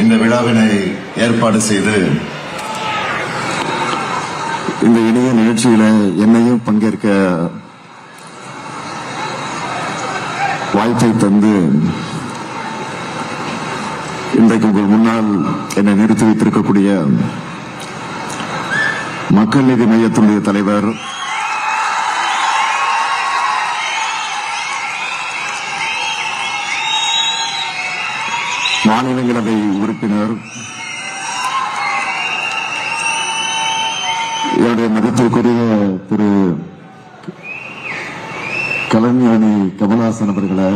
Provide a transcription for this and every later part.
இந்த விழாவினை ஏற்பாடு செய்து இந்த இணைய நிகழ்ச்சியில என்னையும் பங்கேற்க வாய்ப்பை தந்து இன்றைக்கு உங்கள் முன்னால் என்னை நிறுத்தி வைத்திருக்கக்கூடிய மக்கள் நீதி மையத்தினுடைய தலைவர், மாநிலங்களவை உறுப்பினர், என்னுடைய மதிப்பிற்குரிய திரு கலைஞானி கமலஹாசன் அவர்களை,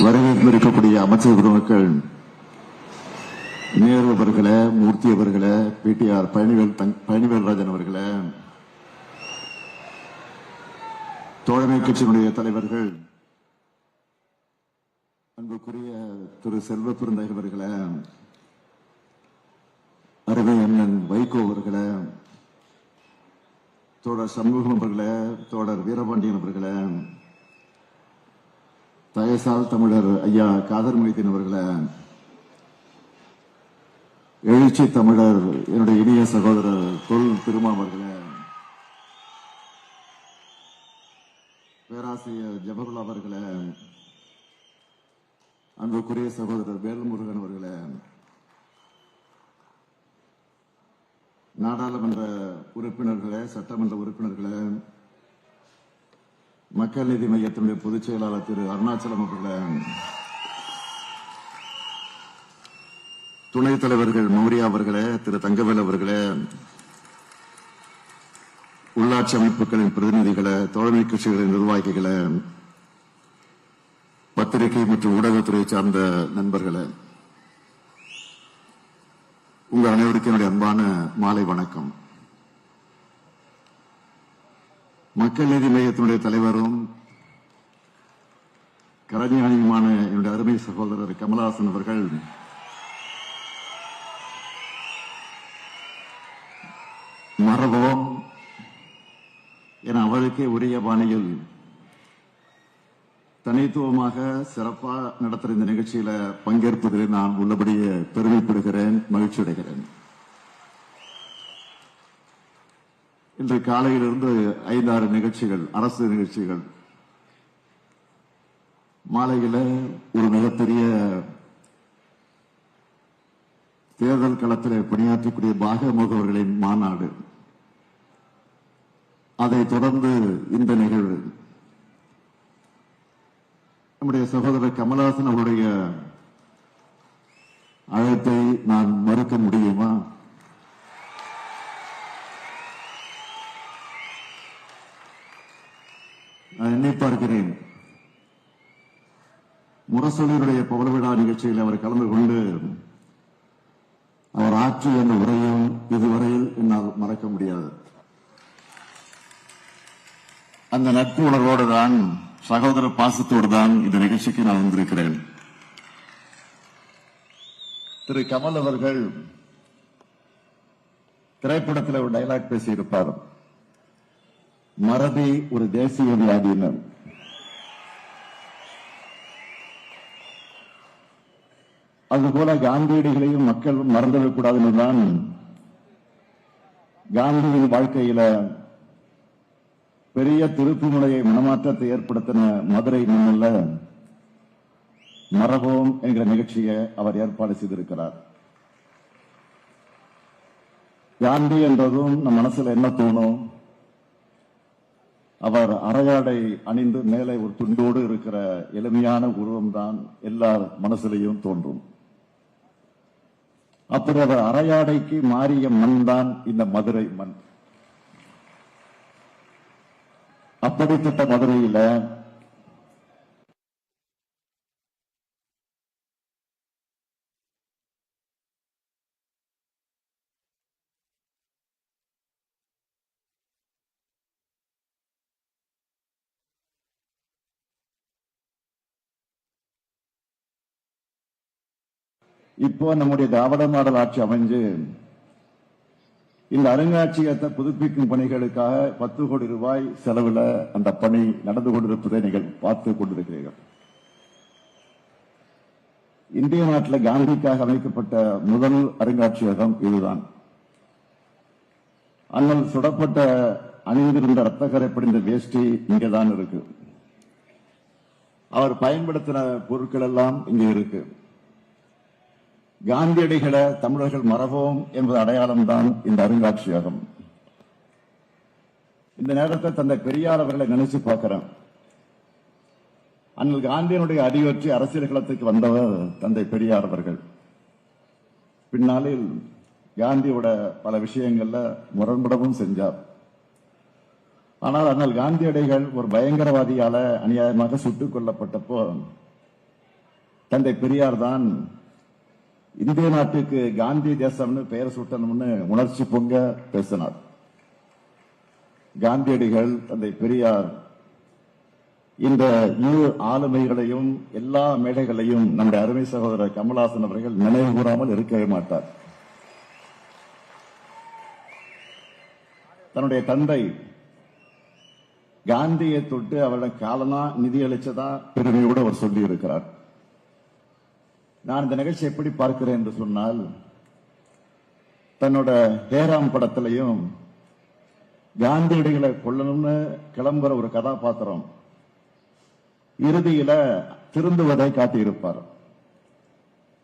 வரவேற்பு இருக்கக்கூடிய அமைச்சர் பெருமக்கள், நேரு அவர்களே, மூர்த்தி அவர்களே, பிடிஆர் பழனிவேல்ராஜன் அவர்களே, தோழமை கட்சியினுடைய தலைவர்கள், அன்புக்குரிய திரு செல்வ பெருந்தகை அவர்களே, அருமை அண்ணன் வைகோ அவர்களே, தோழர் சண்முகம் அவர்களே, தோழர் வீரபாண்டியன் அவர்களே, தயசால் தமிழர் ஐயா காதர் மொய்தீன் அவர்களே, எழுச்சி தமிழர் என்னுடைய இனிய சகோதரர் தொல் திருமா அவர்களே, பேராசிரியர் ஜபருல்லா அவர்களே, அன்புக்குரிய சகோதரர் வேல்முருகன் அவர்களே, நாடாளுமன்ற உறுப்பினர்களே, சட்டமன்ற உறுப்பினர்களே, மக்கள் நீதி மையத்தினுடைய பொதுச் செயலாளர் திரு அருணாச்சலம் அவர்களே, துணைத் தலைவர்கள் மௌரியா அவர்களே, திரு தங்கவேல் அவர்களே, உள்ளாட்சி அமைப்புகளின் பிரதிநிதிகளை, தோழமை கட்சிகளின் நிர்வாகிகளை, பத்திரிகை மற்றும் ஊடகத்துறை சார்ந்த நண்பர்களே, உங்கள் அனைவருக்கும் என்னுடைய அன்பான மாலை வணக்கம். மக்கள் நீதி மையத்தினுடைய தலைவரும் கலைஞானியுமான என்னுடைய அருமை சகோதரர் கமலஹாசன் அவர்கள் மரபோம் என அவருக்கே உரிய பாணியில் தனித்துவமாக சிறப்பாக நடத்துகிற இந்த நிகழ்ச்சியில பங்கேற்பதில் நான் உள்ளபடியே பெருமைப்படுகிறேன், மகிழ்ச்சி அடைகிறேன். இன்று காலையிலிருந்து 5-6 நிகழ்ச்சிகள், அரசு நிகழ்ச்சிகள், மாலையில ஒரு மிகப்பெரிய தேர்தல் களத்தில் பணியாற்றக்கூடிய பாக முகவர்களின் மாநாடு, அதைத் தொடர்ந்து இந்த நிகழ்வு. நம்முடைய சகோதரர் கமலஹாசன் அவருடைய அழைப்பை நான் மறுக்க முடியுமா? நான் எண்ணி பார்க்கிறேன், முரசொலியுடைய பவள விழா நிகழ்ச்சியில் அவர் கலந்து கொண்டு அவர் ஆற்றிய அந்த உரையும் இதுவரையில் என்னால் மறக்க முடியாது. அந்த நட்பு உணர்வோடு தான், சகோதர பாசத்தோடு தான் இந்த நிகழ்ச்சிக்கு நான் வந்திருக்கிறேன். திரு கமல் அவர்கள் திரைப்படத்தில் ஒரு டைலாக் பேசியிருப்பார், மறதி ஒரு தேசிய வியாதியினர். அதுபோல காந்தியடிகளையும் மக்கள் மறந்துவிடக்கூடாது என்றுதான் காந்தியின் வாழ்க்கையில பெரிய திருப்பு முறையை மனமாற்றத்தை ஏற்படுத்தின மதுரை மண்ணில் மரபோம் என்கிற நிகழ்ச்சியை அவர் ஏற்பாடு செய்திருக்கிறார். காந்தி என்றதும் நம் மனசுல என்ன தோணும்? அவர் அரையாடை அணிந்து மேலே ஒரு துண்டோடு இருக்கிற எளிமையான உருவம்தான் எல்லார் மனசிலையும் தோன்றும். அப்படி அவர் அரையாடைக்கு மாறிய மண் தான் இந்த மதுரை மண். அப்படிப்பட்ட மதுரையில இப்போ நம்முடைய திராவிட மாடல் ஆட்சி அமைஞ்சு இந்த அருங்காட்சியகத்தை புதுப்பிக்கும் பணிகளுக்காக 10 கோடி ரூபாய் செலவில் அந்த பணி நடந்து கொண்டிருப்பதை நீங்கள் பார்த்துக் கொண்டிருக்கிறீர்கள். இந்திய நாட்டில் காந்திக்காக அமைக்கப்பட்ட முதல் அருங்காட்சியகம் இதுதான். அண்ணல் சுடப்பட்ட அணிந்திருந்த ரத்தக்கரை படிந்த வேஷ்டி இங்கதான் இருக்கு. அவர் பயன்படுத்தின பொருட்கள் எல்லாம் இங்கே இருக்கு. காந்தியடிகளை தமிழர்கள் மறவோம் என்பது அடையாளம் தான் இந்த அருங்காட்சியகம். இந்த நேரத்தை தந்தை பெரியார் அவர்களை நினைச்சு பார்க்கிறேன். அண்ணல் காந்தியனுடைய அடியொற்றி அரசியல் களத்துக்கு வந்தவர் தந்தை பெரியார் அவர்கள். பின்னாளில் காந்தியோட பல விஷயங்கள்ல முரண்படவும் செஞ்சார். ஆனால் அண்ணல் காந்தியடிகள் ஒரு பயங்கரவாதியால அநியாயமாக சுட்டுக் கொல்லப்பட்டப்போ தந்தை பெரியார் தான் இந்திய நாட்டுக்கு காந்தி தேசம்னு பெயர் சூட்டணும்னு உணர்ச்சி பொங்க பேசினார். காந்தியடிகள் தந்தை பெரியார் இந்த இரு ஆளுமைகளையும் எல்லா மேடைகளையும் நம்முடைய அருமை சகோதரர் கமலஹாசன் அவர்கள் நினைவு கூறாமல் இருக்கவே மாட்டார். தன்னுடைய தந்தை காந்தியை தொட்டு அவருடைய காலனா நிதி அளிச்சதா பெருமையோடு அவர் சொல்லி இருக்கிறார். நான் இந்த நிகழ்ச்சி எப்படி பார்க்கிறேன் என்று சொன்னால், தன்னோட ஹேராம் படத்திலையும் காந்தியடிகளை கொல்லணும்னு கிளம்புற ஒரு கதாபாத்திரம் இறுதியில திருந்துவதை காட்டியிருப்பார்.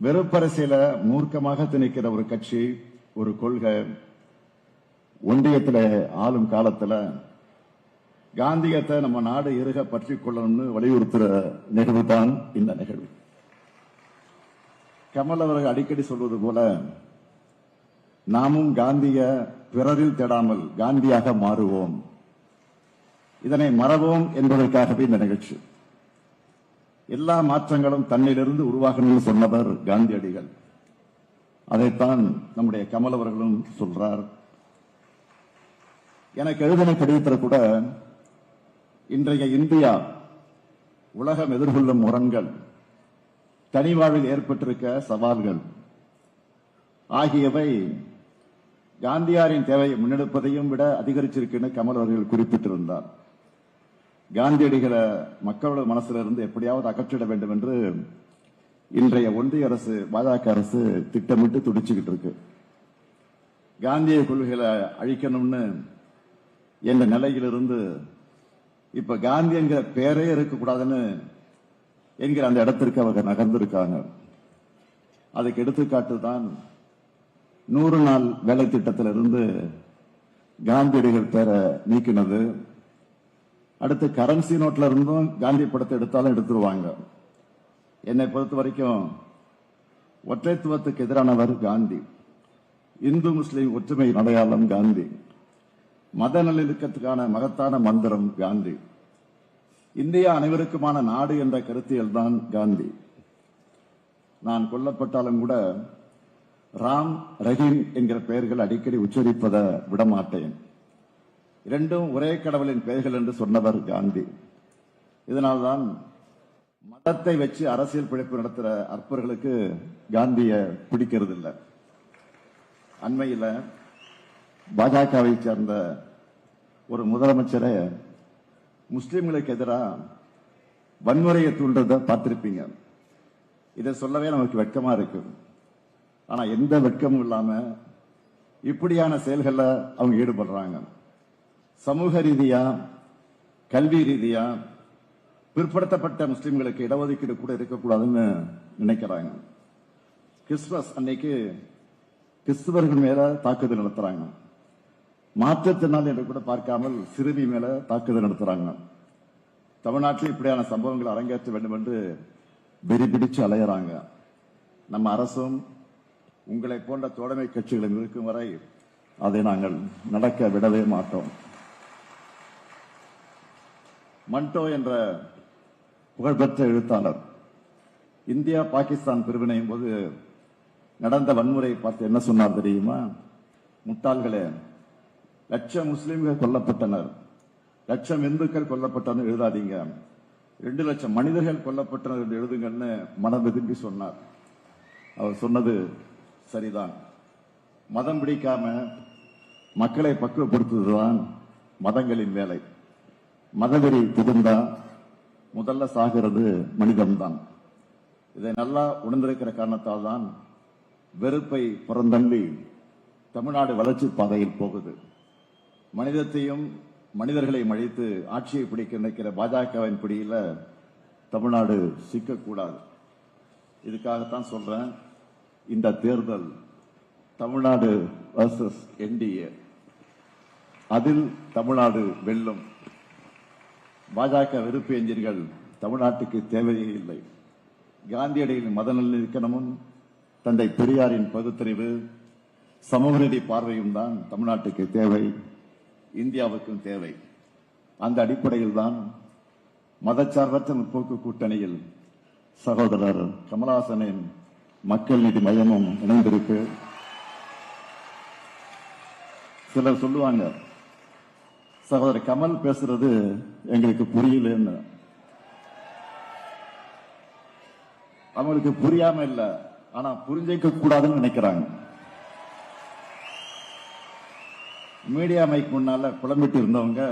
வெறுப்பரசியல மூர்க்கமாக திணிக்கிற ஒரு கட்சி, ஒரு கொள்கை ஒன்றியத்தில் ஆளும் காலத்துல காந்தியத்தை நம்ம நாடு இருக பற்றி கொள்ளணும்னு வலியுறுத்துற நிகழ்வு தான் இந்த நிகழ்வு. கமல் அவர்கள் அடிக்கடி சொல்வது போல, நாமும் காந்திய பிறரில் தேடாமல் காந்தியாக மாறுவோம், இதனை மறவோம் என்பதற்காகவே இந்த நிகழ்ச்சி. எல்லா மாற்றங்களும் தன்னிலிருந்து உருவாகணும்னு சொன்னவர் காந்தியடிகள். அதைத்தான் நம்முடைய கமல் அவர்களும் சொல்றார். எனக்கு எழுதின கடிதத்தில் கூட இன்றைய இந்தியா உலகம் எதிர்கொள்ளும் முரண்கள், தனிவாழ்வில் ஏற்பட்டிருக்க சவால்கள் ஆகியவை காந்தியாரின் தேவையை முன்னெடுப்பதையும் விட அதிகரிச்சிருக்குன்னு கமல் அவர்கள் குறிப்பிட்டிருந்தார். காந்தியடிகளை மக்களோட மனசுல இருந்து எப்படியாவது அகற்றிட வேண்டும் என்று இன்றைய ஒன்றிய அரசு, பாஜக அரசு திட்டமிட்டு துடிச்சுக்கிட்டு இருக்கு. காந்திய கொள்கைகளை அழிக்கணும்னு என்ற நிலையிலிருந்து இப்ப காந்தி என்கிற பேரே இருக்கக்கூடாதுன்னு என்கிற அந்த இடத்திற்கு அவங்க நகர்ந்திருக்காங்க. அதுக்கு எடுத்துக்காட்டு தான் 100 நாள் வேலை திட்டத்திலிருந்து காந்தியடிகள் பேரை நீக்கினது. அடுத்து கரன்சி நோட்ல இருந்தும் காந்தி படத்தை எடுத்தாலும் எடுத்துருவாங்க. என்னை பொறுத்த வரைக்கும் ஒற்றைத்துவத்துக்கு எதிரானவர் காந்தி. இந்து முஸ்லிம் ஒற்றுமை அடையாளம் காந்தி. மத நல்லிணக்கத்துக்கான மகத்தான மந்திரம் காந்தி. இந்தியா அனைவருக்குமான நாடு என்ற கருத்தியல் தான் காந்தி. நான் கொல்லப்பட்டாலும் கூட ராம், ரஹீம் என்கிற பெயர்கள் அடிக்கடி உச்சரிப்பதை விடமாட்டேன். இரண்டும் ஒரே கடவுளின் பெயர்கள் என்று சொன்னவர் காந்தி. இதனால்தான் மதத்தை வச்சு அரசியல் பிழைப்பு நடத்துற அற்பர்களுக்கு காந்திய பிடிக்கிறது இல்லை. அண்மையில் பாஜகவை சேர்ந்த ஒரு முதலமைச்சரை முஸ்லிம்களுக்கு எதிராக வன்முறையை தூண்டுறத பார்த்திருப்பீங்க. இதை சொல்லவே நமக்கு வெட்கமா இருக்கு. ஆனா எந்த வெட்கமும் இல்லாம இப்படியான செயல்கள்ல அவங்க ஈடுபடுறாங்க. சமூக ரீதியா, கல்வி ரீதியா பிற்படுத்தப்பட்ட முஸ்லிம்களுக்கு இடஒதுக்கீடு கூட இருக்கக்கூடாதுன்னு நினைக்கிறாங்க. கிறிஸ்துமஸ் அன்னைக்கு கிறிஸ்துவர்கள் மேல தாக்குதல் நடத்துறாங்க. மாற்றுத்திறனாளி என்று கூட பார்க்காமல் சிறுமி மேல தாக்குதல் நடத்துறாங்க. தமிழ்நாட்டில் இப்படியான சம்பவங்கள் அரங்கேற்ற வேண்டும் என்று வெறி பிடிச்சு அலையறாங்க. நம்ம அரசும் உங்களை போன்ற தோழமை கட்சிகளும் இருக்கும் வரை அதை நாங்கள் நடக்க விடவே மாட்டோம். மண்டோ என்ற புகழ்பெற்ற எழுத்தாளர் இந்தியா பாகிஸ்தான் பிரிவினையும் போது நடந்த வன்முறையை பார்த்து என்ன சொன்னார் தெரியுமா? முட்டாள்களே, லட்சம் முஸ்லிம்கள் கொல்லப்பட்டனர், லட்சம் இந்துக்கள் கொல்லப்பட்டனர் எழுதாதீங்க, 2 லட்சம் மனிதர்கள் கொல்லப்பட்டனர் என்று எழுதுங்கள்னு மனம் விரும்பி சொன்னார். அவர் சொன்னது சரிதான். மதம் பிடிக்காம மக்களை பக்குவப்படுத்துவதுதான் மதங்களின் வேலை. மதவெறி புகுந்தா முதல்ல சாகிறது மனிதன்தான். இதை நல்லா உணர்ந்திருக்கிற காரணத்தால் தான் வெறுப்பை புறந்தள்ளி தமிழ்நாடு வளர்ச்சி பாதையில் போகுது. மனிதத்தையும் மனிதர்களையும் அழித்து ஆட்சியை பிடிக்க நினைக்கிற பாஜகவின் பிடியில தமிழ்நாடு சிக்கக்கூடாது. இதுக்காகத்தான் சொல்றேன், இந்த தேர்தல் தமிழ்நாடு வர்சஸ் என்டிஏ, அதில் தமிழ்நாடு வெல்லும். பாஜக வெறுப்பு எஞ்சின்கள் தமிழ்நாட்டுக்கு தேவையே இல்லை. காந்தியடிகளின் மத நல்லிணக்கமும் தந்தை பெரியாரின் பகுத்தறிவு சமூக நீதி பார்வையும் தான் தமிழ்நாட்டுக்கு தேவை, இந்தியாவுக்கும் தேவை. அந்த அடிப்படையில் தான் மதச்சார்பற்ற முற்போக்கு கூட்டணியில் சகோதரர் கமலஹாசனின் மக்கள் நீதி மையமும் இணைந்திருக்கு. சிலர் சொல்லுவாங்க, சகோதரர் கமல் பேசுறது எங்களுக்கு புரியலன்னு. அவங்களுக்கு புரியாம இல்ல, ஆனா புரிஞ்சிக்க கூடாதுன்னு நினைக்கிறாங்க. மீடியா மைக் முன்னால புலம்பிட்டு இருந்தவங்க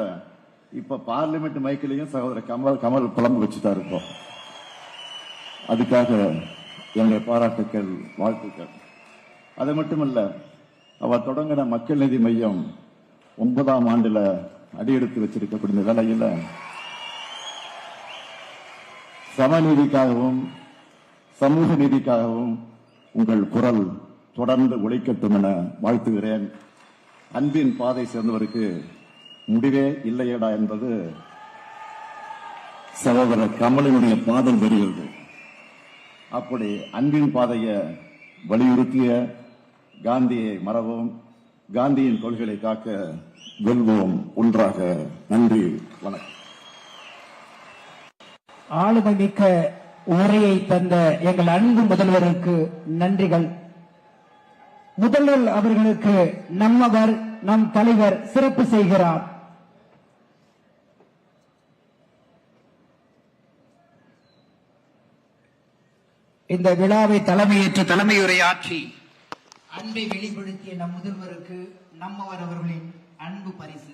இப்ப பார்லிமெண்ட் மைக்கிலையும் சகோதரர் கமல் புலம்பு வச்சுட்டா இருக்கோம். அதுக்காக என்னுடைய பாராட்டுக்கள், வாழ்த்துக்கள். அது மட்டுமல்ல, அவர் தொடங்கின மக்கள் நீதி மையம் 9ஆம் ஆண்டுல அடியெடுத்து வச்சிருக்கக்கூடிய வேளையில சமநீதிக்காகவும் சமூக நீதிக்காகவும் உங்கள் குரல் தொடர்ந்து ஒலிக்கட்டும் என வாழ்த்துகிறேன். அன்பின் பாதை சேர்ந்தவருக்கு முடிவே இல்லையடா என்பது சகோதரர் கமலினுடைய பாதம் பெறுகிறது. அப்படி அன்பின் பாதையை வலியுறுத்திய காந்தியை மறவோம், காந்தியின் கொள்கைகளை காக்க வெல்வோம் ஒன்றாக. நன்றி, வணக்கம். ஆளுமை மிக்க உரையை தந்த எங்கள் அன்பு முதல்வருக்கு நன்றிகள். முதல்வர் அவர்களுக்கு நம்மவர் நம் தலைவர் சிறப்பு செய்கிறார். இந்த விழாவை தலைமையேற்று தலைமையுரையாற்றி அன்பை வெளிப்படுத்திய நம் முதல்வருக்கு நம்மவர் அவர்களின் அன்பு பரிசு.